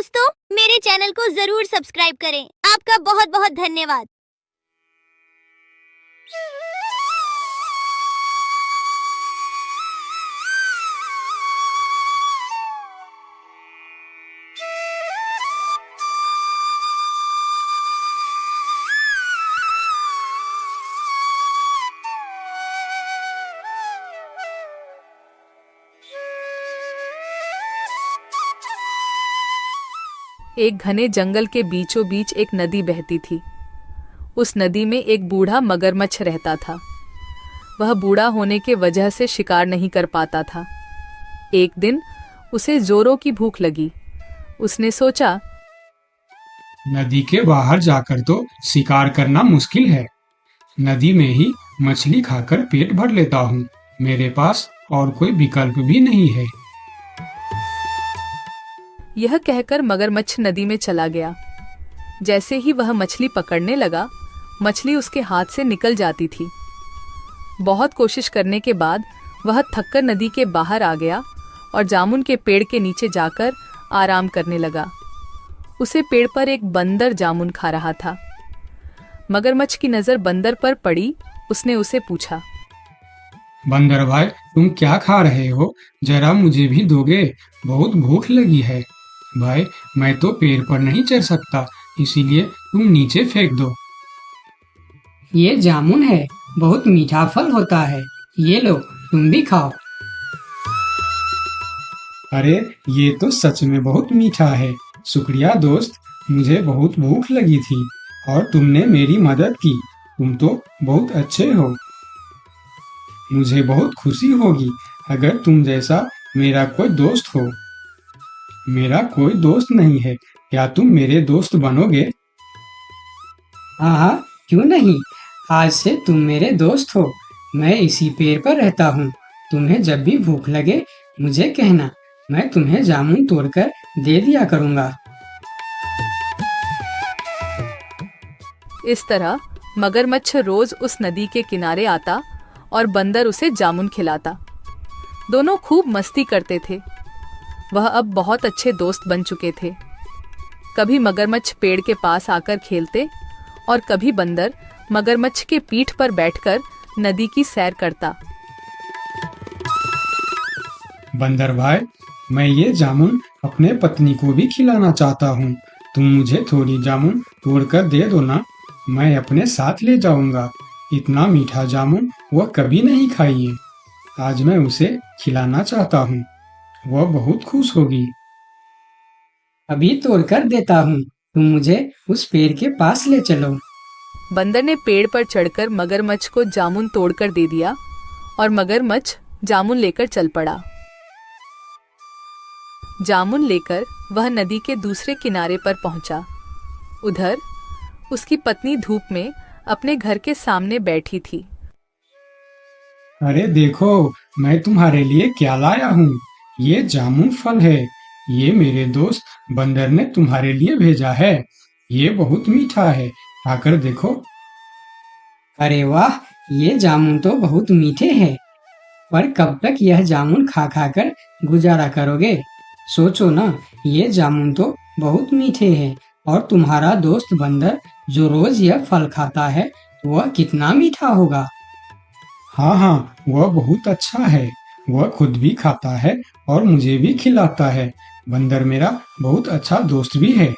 दोस्तों, मेरे चैनल को जरूर सब्सक्राइब करें। आपका बहुत बहुत धन्यवाद। एक घने जंगल के बीचों बीच एक नदी बहती थी। उस नदी में एक बूढ़ा मगरमच्छ रहता था। वह बूढ़ा होने के वजह से शिकार नहीं कर पाता था। एक दिन उसे जोरों की भूख लगी। उसने सोचा, नदी के बाहर जाकर तो शिकार करना मुश्किल है। नदी में ही मछली खाकर पेट भर लेता हूँ। मेरे पास और कोई विकल्प भी नहीं है। यह कहकर मगरमच्छ नदी में चला गया। जैसे ही वह मछली पकड़ने लगा, मछली उसके हाथ से निकल जाती थी। बहुत कोशिश करने के बाद वह थककर नदी के बाहर आ गया और जामुन के पेड़ के नीचे जाकर आराम करने लगा। उसे पेड़ पर एक बंदर जामुन खा रहा था। मगरमच्छ की नजर बंदर पर पड़ी। उसने उसे पूछा, बंदर भाई, तुम क्या खा रहे हो? जरा मुझे भी दोगे? बहुत भूख लगी है। भाई, मैं तो पेड़ पर नहीं चढ़ सकता, इसीलिए तुम नीचे फेंक दो। ये जामुन है, बहुत मीठा फल होता है। ये लो, तुम भी खाओ। अरे, ये तो सच में बहुत मीठा है। शुक्रिया दोस्त, मुझे बहुत भूख लगी थी और तुमने मेरी मदद की। तुम तो बहुत अच्छे हो। मुझे बहुत खुशी होगी अगर तुम जैसा मेरा कोई दोस्त हो। मेरा कोई दोस्त नहीं है, क्या तुम मेरे दोस्त बनोगे? हाँ हाँ, क्यों नहीं। आज से तुम मेरे दोस्त हो। मैं इसी पेड़ पर रहता हूँ। तुम्हें जब भी भूख लगे मुझे कहना, मैं तुम्हें जामुन तोड़कर दे दिया करूँगा। इस तरह मगरमच्छ रोज उस नदी के किनारे आता और बंदर उसे जामुन खिलाता। दोनों खूब मस्ती करते थे। वह अब बहुत अच्छे दोस्त बन चुके थे। कभी मगरमच्छ पेड़ के पास आकर खेलते और कभी बंदर मगरमच्छ के पीठ पर बैठकर नदी की सैर करता। बंदर भाई, मैं ये जामुन अपने पत्नी को भी खिलाना चाहता हूँ। तुम मुझे थोड़ी जामुन तोड़कर दे दो ना, मैं अपने साथ ले जाऊंगा। इतना मीठा जामुन वह कभी नहीं खाई है। आज मैं उसे खिलाना चाहता हूँ, वह बहुत खुश होगी। अभी तोड़कर देता हूँ, तुम मुझे उस पेड़ के पास ले चलो। बंदर ने पेड़ पर चढ़कर मगरमच्छ को जामुन तोड़कर दे दिया और मगरमच्छ जामुन लेकर चल पड़ा। जामुन लेकर वह नदी के दूसरे किनारे पर पहुंचा। उधर उसकी पत्नी धूप में अपने घर के सामने बैठी थी। अरे देखो, मैं तुम्हारे लिए क्या लाया हूँ। ये जामुन फल है। ये मेरे दोस्त बंदर ने तुम्हारे लिए भेजा है। ये बहुत मीठा है, खाकर देखो। अरे वाह, ये जामुन तो बहुत मीठे हैं। पर कब तक यह जामुन खा खा कर गुजारा करोगे? सोचो ना, ये जामुन तो बहुत मीठे हैं और तुम्हारा दोस्त बंदर जो रोज यह फल खाता है, वह कितना मीठा होगा। हाँ हाँ, वह बहुत अच्छा है। वह खुद भी खाता है और मुझे भी खिलाता है। बंदर मेरा बहुत अच्छा दोस्त भी है।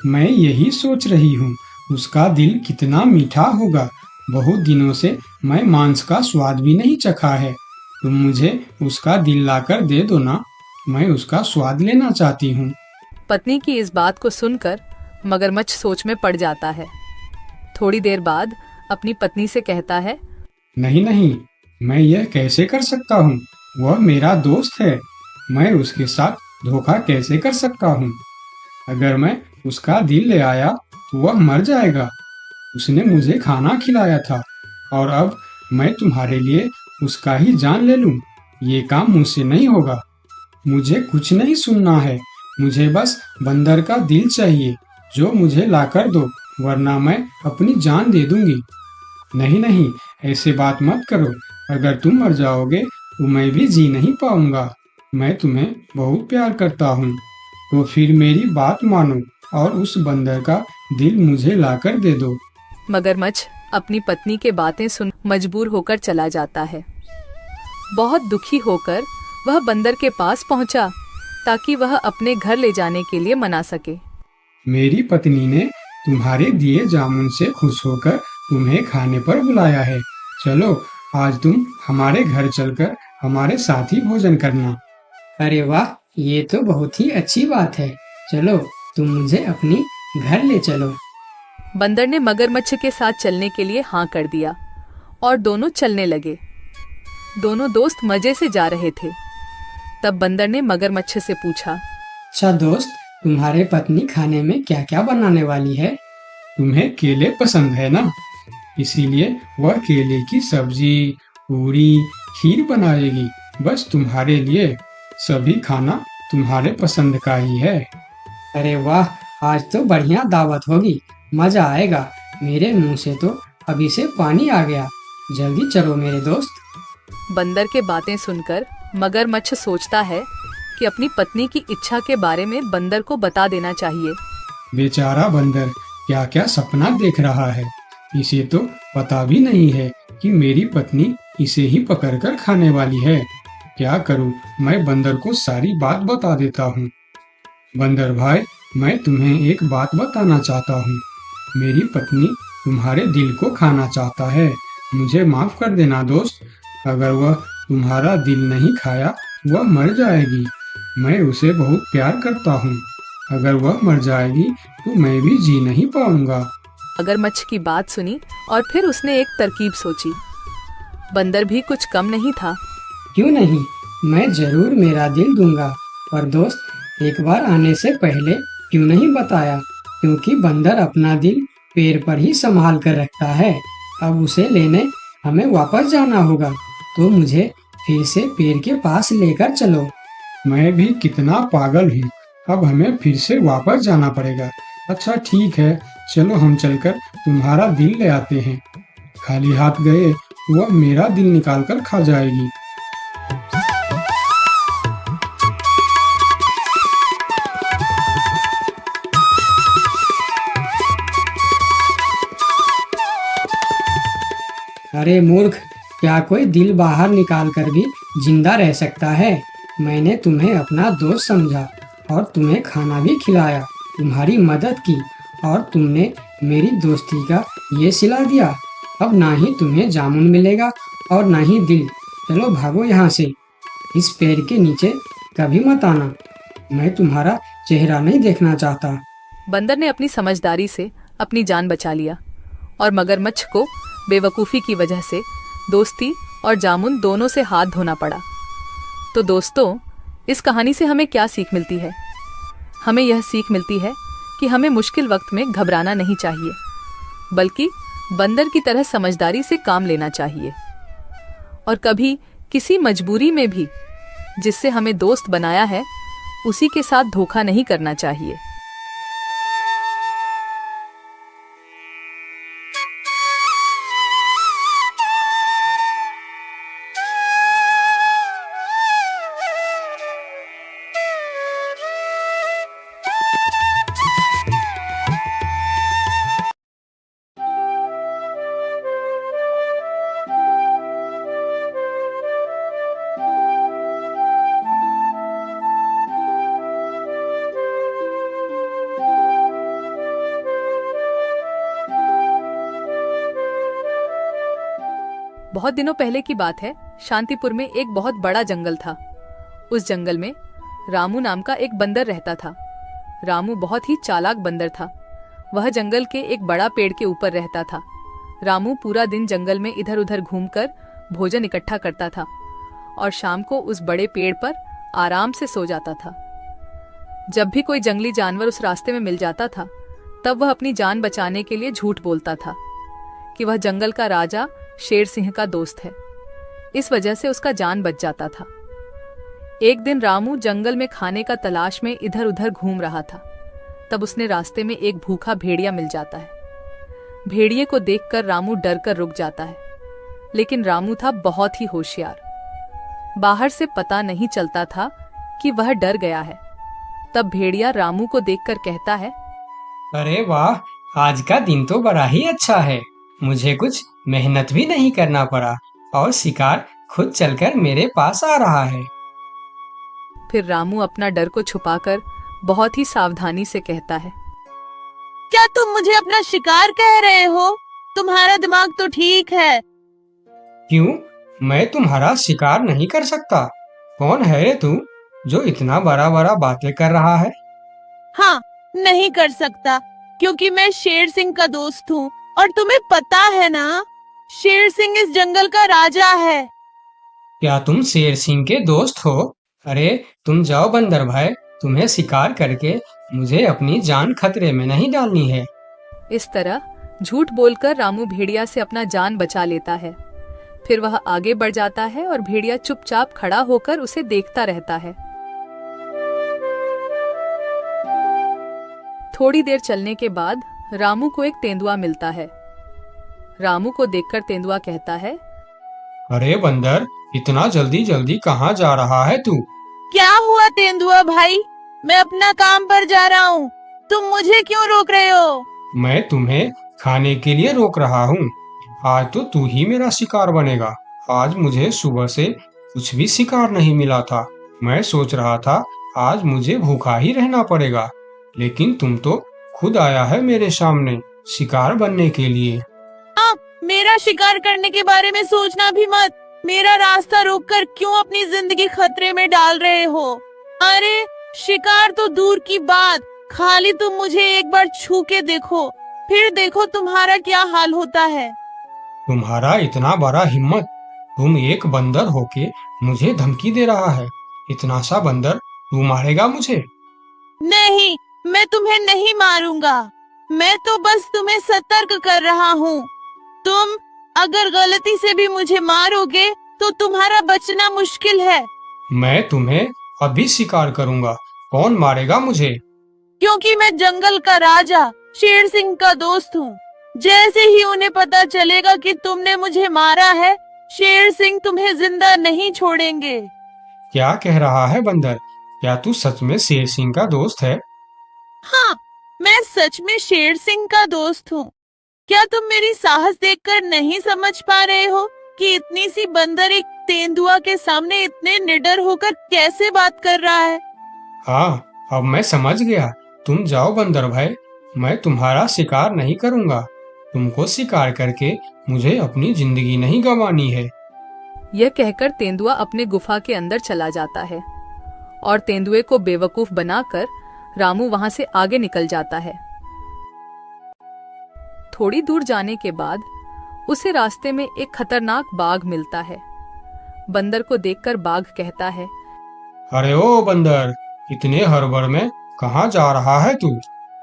मैं यही सोच रही हूँ, उसका दिल कितना मीठा होगा। बहुत दिनों से मैं मांस का स्वाद भी नहीं चखा है। तुम मुझे उसका दिल लाकर दे दो ना, मैं उसका स्वाद लेना चाहती हूँ। पत्नी की इस बात को सुनकर मगरमच्छ सोच में पड़ जाता है। थोड़ी देर बाद अपनी पत्नी से कहता है, नहीं नहीं, मैं यह कैसे कर सकता हूँ? वह मेरा दोस्त है। मैं उसके साथ धोखा कैसे कर सकता हूँ? अगर मैं उसका दिल ले आया तो वह मर जाएगा। उसने मुझे खाना खिलाया था और अब मैं तुम्हारे लिए उसका ही जान ले लूं। ये काम मुझसे नहीं होगा। मुझे कुछ नहीं सुनना है। मुझे बस बंदर का दिल चाहिए जो मुझे लाकर दो, वरना मैं अपनी जान दे दूंगी। नहीं नहीं, ऐसे बात मत करो। अगर तुम मर जाओगे तो मैं भी जी नहीं पाऊंगा। मैं तुम्हें बहुत प्यार करता हूँ। तो फिर मेरी बात मानो और उस बंदर का दिल मुझे लाकर दे दो। मगरमच्छ अपनी पत्नी के बातें सुन मजबूर होकर चला जाता है। बहुत दुखी होकर वह बंदर के पास पहुंचा ताकि वह अपने घर ले जाने के लिए मना सके। मेरी पत्नी ने तुम्हारे दिए जामुन से खुश होकर तुम्हें खाने पर बुलाया है। चलो आज तुम हमारे घर चलकर हमारे साथ ही भोजन करना। अरे वाह, ये तो बहुत ही अच्छी बात है। चलो तुम मुझे अपनी घर ले चलो। बंदर ने मगरमच्छ के साथ चलने के लिए हाँ कर दिया और दोनों चलने लगे। दोनों दोस्त मजे से जा रहे थे। तब बंदर ने मगरमच्छ से पूछा, अच्छा दोस्त, तुम्हारे पत्नी खाने में क्या क्या बनाने वाली है? तुम्हें केले पसंद है ना, इसीलिए वह केले की सब्जी, पूरी, खीर बनाएगी। बस तुम्हारे लिए। सभी खाना तुम्हारे पसंद का ही है। अरे वाह, आज तो बढ़िया दावत होगी, मजा आएगा। मेरे मुंह से तो अभी से पानी आ गया। जल्दी चलो मेरे दोस्त। बंदर के बातें सुनकर मगरमच्छ सोचता है कि अपनी पत्नी की इच्छा के बारे में बंदर को बता देना चाहिए। बेचारा बंदर क्या क्या सपना देख रहा है। इसे तो पता भी नहीं है कि मेरी पत्नी इसे ही पकड़कर खाने वाली है। क्या करूं, मैं बंदर को सारी बात बता देता हूँ। बंदर भाई, मैं तुम्हें एक बात बताना चाहता हूँ। मेरी पत्नी तुम्हारे दिल को खाना चाहता है। मुझे माफ कर देना दोस्त। अगर वह तुम्हारा दिल नहीं खाया, वह मर जाएगी। मैं उसे बहुत प्यार करता हूँ। अगर वह मर जाएगी तो मैं भी जी नहीं पाऊंगा। मगरमच्छ की बात सुनी और फिर उसने एक तरकीब सोची। बंदर भी कुछ कम नहीं था। क्यों नहीं, मैं जरूर मेरा दिल दूंगा। पर दोस्त, एक बार आने से पहले क्यों नहीं बताया? क्योंकि बंदर अपना दिल पेड़ पर ही संभाल कर रखता है। अब उसे लेने हमें वापस जाना होगा, तो मुझे फिर से पेड़ के पास लेकर चलो। मैं भी कितना पागल हूँ। अब हमें फिर से वापस जाना पड़ेगा। अच्छा ठीक है, चलो हम चलकर तुम्हारा दिल ले आते हैं। खाली हाथ गए वह मेरा दिल निकाल कर खा जाएगी। अरे मूर्ख, क्या कोई दिल बाहर निकाल कर भी जिंदा रह सकता है? मैंने तुम्हें अपना दोस्त समझा और तुम्हें खाना भी खिलाया, तुम्हारी मदद की, और तुमने मेरी दोस्ती का ये सिला दिया। अब ना ही तुम्हें जामुन मिलेगा और ना ही दिल। चलो भागो यहाँ से। इस पेड़ के नीचे कभी मत आना। मैं तुम्हारा चेहरा नहीं देखना चाहता। बंदर ने अपनी समझदारी से अपनी जान बचा लिया और मगरमच्छ को बेवकूफ़ी की वजह से दोस्ती और जामुन दोनों से हाथ धोना पड़ा। तो दोस्तों, इस कहानी से हमें क्या सीख मिलती है? हमें यह सीख मिलती है कि हमें मुश्किल वक्त में घबराना नहीं चाहिए, बल्कि बंदर की तरह समझदारी से काम लेना चाहिए। और कभी किसी मजबूरी में भी जिससे हमें दोस्त बनाया है, उसी के साथ धोखा नहीं करना चाहिए। बहुत दिनों पहले की बात है। शांतिपुर में एक बहुत बड़ा जंगल था। उस जंगल में रामू नाम का एक बंदर रहता था। रामू बहुत ही चालाक बंदर था। वह जंगल के एक बड़ा पेड़ के ऊपर रहता था। रामू पूरा दिन जंगल में इधर उधर घूमकर भोजन इकट्ठा करता था और शाम को उस बड़े पेड़ पर आराम से सो जाता था। जब भी कोई जंगली जानवर उस रास्ते में मिल जाता था, तब वह अपनी जान बचाने के लिए झूठ बोलता था कि वह जंगल का राजा शेर सिंह का दोस्त है। इस वजह से उसका जान बच जाता था। एक दिन रामू जंगल में खाने का तलाश में इधर उधर घूम रहा था। तब उसने रास्ते में एक भूखा भेड़िया मिल जाता है। भेड़िए को देखकर रामू डर कर रुक जाता है, लेकिन रामू था बहुत ही होशियार। बाहर से पता नहीं चलता था कि वह डर गया है। तब भेड़िया रामू को देखकर कहता है, अरे वाह, आज का दिन तो बड़ा ही अच्छा है। मुझे कुछ मेहनत भी नहीं करना पड़ा और शिकार खुद चलकर मेरे पास आ रहा है। फिर रामू अपना डर को छुपाकर बहुत ही सावधानी से कहता है, क्या तुम मुझे अपना शिकार कह रहे हो? तुम्हारा दिमाग तो ठीक है। क्यों? मैं तुम्हारा शिकार नहीं कर सकता। कौन है रे तू जो इतना बड़ा बड़ा बातें कर रहा है? हाँ, नहीं कर सकता क्योंकि मैं शेर सिंह का दोस्त हूँ और तुम्हें पता है ना, शेर सिंह इस जंगल का राजा है। क्या तुम शेर सिंह के दोस्त हो? अरे तुम जाओ बंदर भाई, तुम्हें शिकार करके मुझे अपनी जान खतरे में नहीं डालनी है। इस तरह झूठ बोलकर रामू भेड़िया से अपना जान बचा लेता है। फिर वह आगे बढ़ जाता है और भेड़िया चुपचाप खड़ा होकर उसे देखता रहता है। थोड़ी देर चलने के बाद रामू को एक तेंदुआ मिलता है। रामू को देखकर तेंदुआ कहता है, अरे बंदर, इतना जल्दी जल्दी कहाँ जा रहा है तू? क्या हुआ तेंदुआ भाई? मैं अपना काम पर जा रहा हूँ, तुम मुझे क्यों रोक रहे हो? मैं तुम्हें खाने के लिए रोक रहा हूँ। आज तो तू ही मेरा शिकार बनेगा। आज मुझे सुबह से कुछ भी शिकार नहीं मिला था। मैं सोच रहा था आज मुझे भूखा ही रहना पड़ेगा, लेकिन तुम तो खुद आया है मेरे सामने शिकार बनने के लिए। मेरा शिकार करने के बारे में सोचना भी मत। मेरा रास्ता रोककर क्यों अपनी जिंदगी खतरे में डाल रहे हो? अरे शिकार तो दूर की बात, खाली तुम मुझे एक बार छू के देखो, फिर देखो तुम्हारा क्या हाल होता है। तुम्हारा इतना बड़ा हिम्मत, तुम एक बंदर होके मुझे धमकी दे रहा है। इतना सा बंदर तू मारेगा मुझे? नहीं, मैं तुम्हें नहीं मारूंगा। मैं तो बस तुम्हें सतर्क कर रहा हूँ। तुम अगर गलती से भी मुझे मारोगे तो तुम्हारा बचना मुश्किल है। मैं तुम्हें अभी शिकार करूंगा। कौन मारेगा मुझे? क्योंकि मैं जंगल का राजा शेर सिंह का दोस्त हूँ। जैसे ही उन्हें पता चलेगा कि तुमने मुझे मारा है, शेर सिंह तुम्हें जिंदा नहीं छोड़ेंगे। क्या कह रहा है बंदर? क्या तू सच में शेर सिंह का दोस्त है? हाँ, मैं सच में शेर सिंह का दोस्त हूँ। क्या तुम मेरी साहस देखकर नहीं समझ पा रहे हो कि इतनी सी बंदर एक तेंदुआ के सामने इतने निडर होकर कैसे बात कर रहा है? हाँ, अब मैं समझ गया। तुम जाओ बंदर भाई, मैं तुम्हारा शिकार नहीं करूंगा। तुमको शिकार करके मुझे अपनी जिंदगी नहीं गंवानी है। यह कहकर तेंदुआ अपने गुफा के अंदर चला जाता है और तेंदुए को बेवकूफ बनाकर रामू वहां से आगे निकल जाता है। थोड़ी दूर जाने के बाद उसे रास्ते में एक खतरनाक बाघ मिलता है। बंदर को देखकर बाघ कहता है, अरे ओ बंदर, इतने हड़बड़ में कहाँ जा रहा है तू?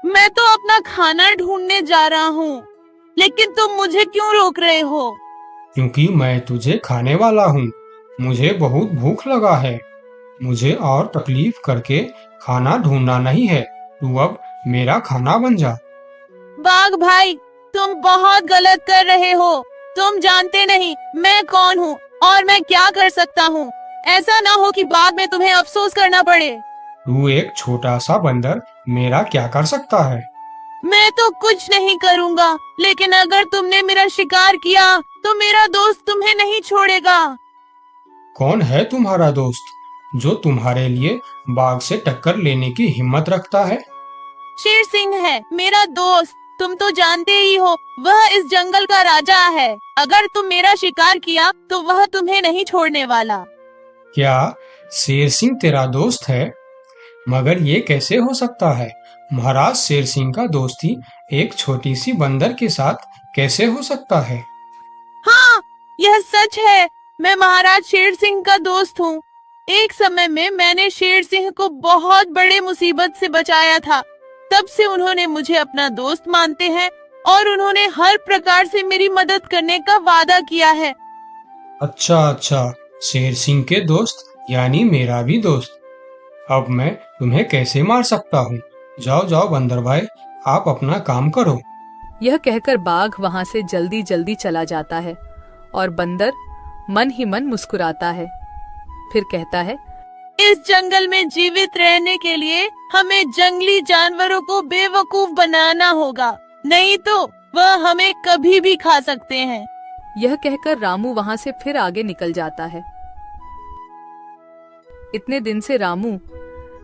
मैं तो अपना खाना ढूंढने जा रहा हूँ, लेकिन तुम मुझे क्यों रोक रहे हो? क्योंकि मैं तुझे खाने वाला हूँ। मुझे बहुत भूख लगा है। मुझे और तकलीफ करके खाना ढूंढना नहीं है। तू अब मेरा खाना बन जा। बाघ भाई, तुम बहुत गलत कर रहे हो। तुम जानते नहीं मैं कौन हूँ और मैं क्या कर सकता हूँ। ऐसा ना हो कि बाद में तुम्हें अफसोस करना पड़े। तू एक छोटा सा बंदर मेरा क्या कर सकता है? मैं तो कुछ नहीं करूँगा, लेकिन अगर तुमने मेरा शिकार किया तो मेरा दोस्त तुम्हें नहीं छोड़ेगा। कौन है तुम्हारा दोस्त जो तुम्हारे लिए बाघ से टक्कर लेने की हिम्मत रखता है? शेर सिंह है मेरा दोस्त। तुम तो जानते ही हो, वह इस जंगल का राजा है। अगर तुम मेरा शिकार किया तो वह तुम्हें नहीं छोड़ने वाला। क्या शेर सिंह तेरा दोस्त है? मगर ये कैसे हो सकता है? महाराज शेर सिंह का दोस्ती एक छोटी सी बंदर के साथ कैसे हो सकता है? हाँ, यह सच है। मैं महाराज शेर सिंह का दोस्त हूँ। एक समय में मैंने शेर सिंह को बहुत बड़े मुसीबत से बचाया था। तब से उन्होंने मुझे अपना दोस्त मानते हैं और उन्होंने हर प्रकार से मेरी मदद करने का वादा किया है। अच्छा, शेर सिंह के दोस्त यानी मेरा भी दोस्त। अब मैं तुम्हें कैसे मार सकता हूँ? जाओ जाओ बंदर भाई, आप अपना काम करो। यह कहकर बाघ वहां से जल्दी जल्दी चला जाता है और बंदर मन ही मन मुस्कुराता है। फिर कहता है, इस जंगल में जीवित रहने के लिए हमें जंगली जानवरों को बेवकूफ बनाना होगा, नहीं तो वह हमें कभी भी खा सकते हैं। यह कहकर रामू वहां से फिर आगे निकल जाता है। इतने दिन से रामू,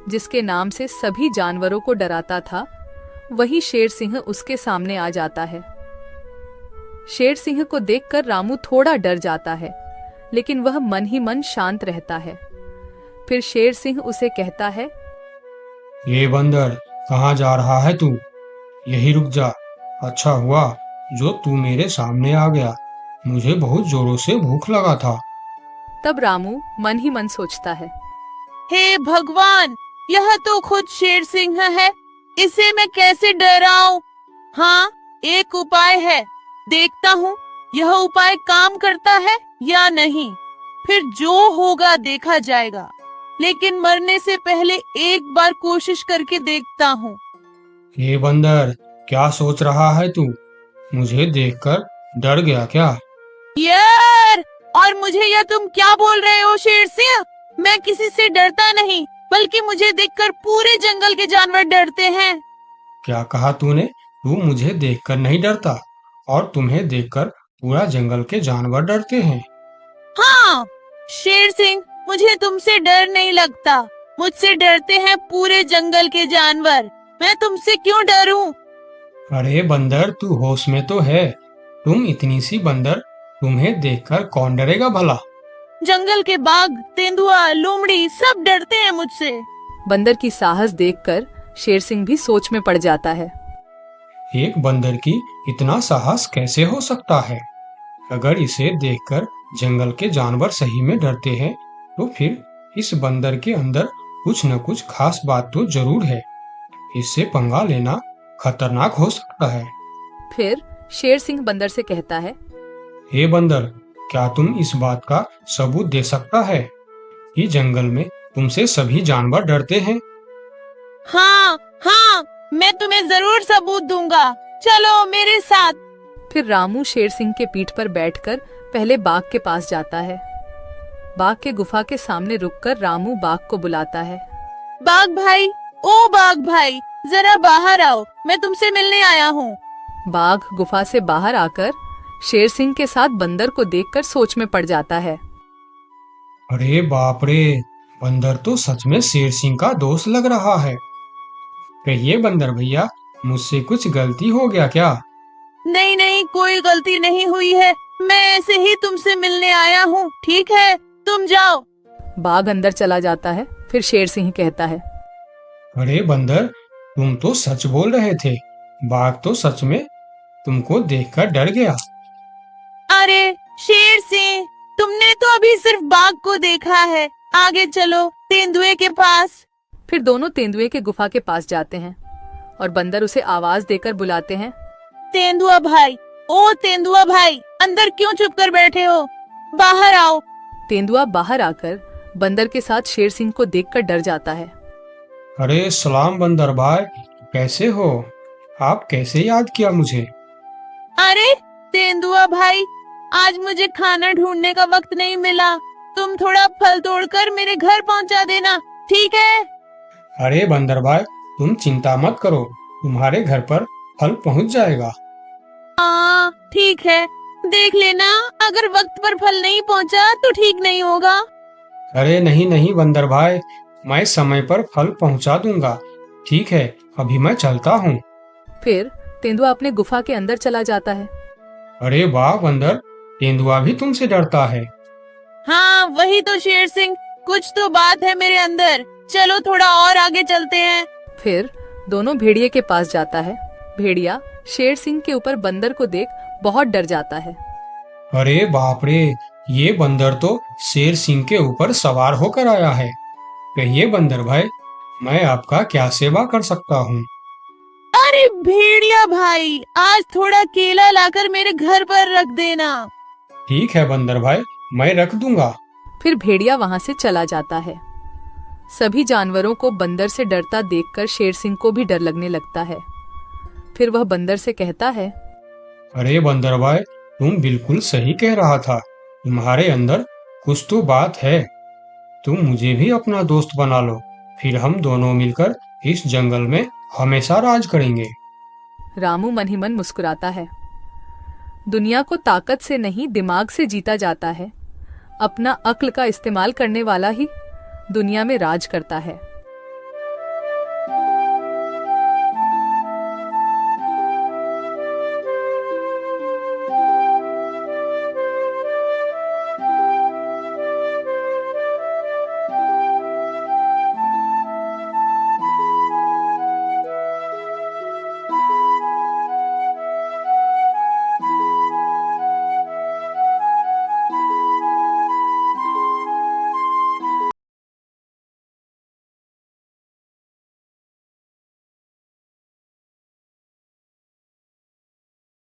जिसके नाम से सभी जानवरों को डराता था, वही शेर सिंह उसके सामने आ जाता है। शेर सिंह को देखकर रामू थोड़ा डर जाता है, लेकिन वह मन ही मन शांत रहता है। फिर शेर सिंह उसे कहता है, ये बंदर, कहाँ जा रहा है तू? यही रुक जा। अच्छा हुआ जो तू मेरे सामने आ गया, मुझे बहुत जोरों से भूख लगा था। तब रामू मन ही मन सोचता है, हे भगवान, यह तो खुद शेर सिंह है, इसे मैं कैसे डराऊं? हाँ, एक उपाय है, देखता हूँ यह उपाय काम करता है या नहीं, फिर जो होगा देखा जाएगा। लेकिन मरने से पहले एक बार कोशिश करके देखता हूँ। ये बंदर, क्या सोच रहा है तू? मुझे देखकर डर गया क्या? यार, और मुझे यह तुम क्या बोल रहे हो शेर सिंह? मैं किसी से डरता नहीं, बल्कि मुझे देखकर पूरे जंगल के जानवर डरते हैं। क्या कहा तूने? तू मुझे देखकर नहीं डरता और तुम्हें देखकर पूरा जंगल के जानवर डरते हैं? हाँ शेर सिंह, मुझे तुमसे डर नहीं लगता, मुझसे डरते हैं पूरे जंगल के जानवर। मैं तुमसे क्यों डरूं? अरे बंदर, तू होश में तो है? तुम इतनी सी बंदर, तुम्हें देखकर कौन डरेगा भला? जंगल के बाघ, तेंदुआ, लोमड़ी सब डरते हैं मुझसे। बंदर की साहस देखकर शेर सिंह भी सोच में पड़ जाता है। एक बंदर की इतना साहस कैसे हो सकता है? अगर इसे देखकर जंगल के जानवर सही में डरते हैं, तो फिर इस बंदर के अंदर कुछ न कुछ खास बात तो जरूर है। इससे पंगा लेना खतरनाक हो सकता है। फिर शेर सिंह बंदर से कहता है, हे बंदर, क्या तुम इस बात का सबूत दे सकता है कि जंगल में तुमसे सभी जानवर डरते हैं? हाँ हाँ, मैं तुम्हें जरूर सबूत दूंगा, चलो मेरे साथ। फिर रामू शेर सिंह के पीठ पर बैठकर पहले बाघ के पास जाता है। बाघ के गुफा के सामने रुककर रामू बाघ को बुलाता है। बाघ भाई, ओ बाघ भाई, जरा बाहर आओ, मैं तुमसे मिलने आया हूँ। बाघ गुफा से बाहर आकर शेर सिंह के साथ बंदर को देखकर सोच में पड़ जाता है। अरे बाप रे, बंदर तो सच में शेर सिंह का दोस्त लग रहा है। कहिए बंदर भैया, मुझसे कुछ गलती हो गया क्या? नहीं नहीं, कोई गलती नहीं हुई है, मैं ऐसे ही तुमसे मिलने आया हूँ, ठीक है तुम जाओ। बाघ अंदर चला जाता है। फिर शेर सिंह कहता है, अरे बंदर, तुम तो सच बोल रहे थे। बाघ तो सच में तुमको देखकर डर गया। अरे शेर सिंह, तुमने तो अभी सिर्फ बाघ को देखा है, आगे चलो तेंदुए के पास। फिर दोनों तेंदुए के गुफा के पास जाते हैं और बंदर उसे आवाज देकर बुलाते हैं। तेंदुआ भाई, ओ तेंदुआ भाई, अंदर क्यों चुप कर बैठे हो, बाहर आओ। तेंदुआ बाहर आकर बंदर के साथ शेर सिंह को देखकर डर जाता है। अरे सलाम बंदर भाई, कैसे हो? आप कैसे याद किया मुझे? अरे तेंदुआ भाई, आज मुझे खाना ढूंढने का वक्त नहीं मिला, तुम थोड़ा फल तोड़कर मेरे घर पहुंचा देना, ठीक है? अरे बंदर भाई, तुम चिंता मत करो, तुम्हारे घर पर फल पहुंच जाएगा। हाँ ठीक है, देख लेना, अगर वक्त पर फल नहीं पहुंचा तो ठीक नहीं होगा। अरे नहीं नहीं बंदर भाई, मैं समय पर फल पहुंचा दूंगा। ठीक है, अभी मैं चलता हूँ। फिर तेंदुआ अपने गुफा के अंदर चला जाता है। अरे वाह बंदर, तेंदुआ भी तुमसे डरता है। हाँ वही तो शेर सिंह, कुछ तो बात है मेरे अंदर, चलो थोड़ा और आगे चलते हैं। फिर दोनों भेड़िए के पास जाता है। भेड़िया शेर सिंह के ऊपर बंदर को देख बहुत डर जाता है। अरे बाप रे, ये बंदर तो शेर सिंह के ऊपर सवार होकर आया है। कहिए बंदर भाई, मैं आपका क्या सेवा कर सकता हूँ? अरे भेड़िया भाई, आज थोड़ा केला लाकर मेरे घर पर रख देना। ठीक है बंदर भाई, मैं रख दूंगा। फिर भेड़िया वहां से चला जाता है। सभी जानवरों को बंदर से डरता देखकर शेर सिंह को भी डर लगने लगता है। फिर वह बंदर से कहता है, अरे बंदर भाई, तुम बिल्कुल सही कह रहा था, तुम्हारे अंदर कुछ तो बात है। तुम मुझे भी अपना दोस्त बना लो, फिर हम दोनों मिलकर इस जंगल में हमेशा राज करेंगे। रामू मन ही मन मुस्कुराता है। दुनिया को ताकत से नहीं दिमाग से जीता जाता है। अपना अक्ल का इस्तेमाल करने वाला ही दुनिया में राज करता है।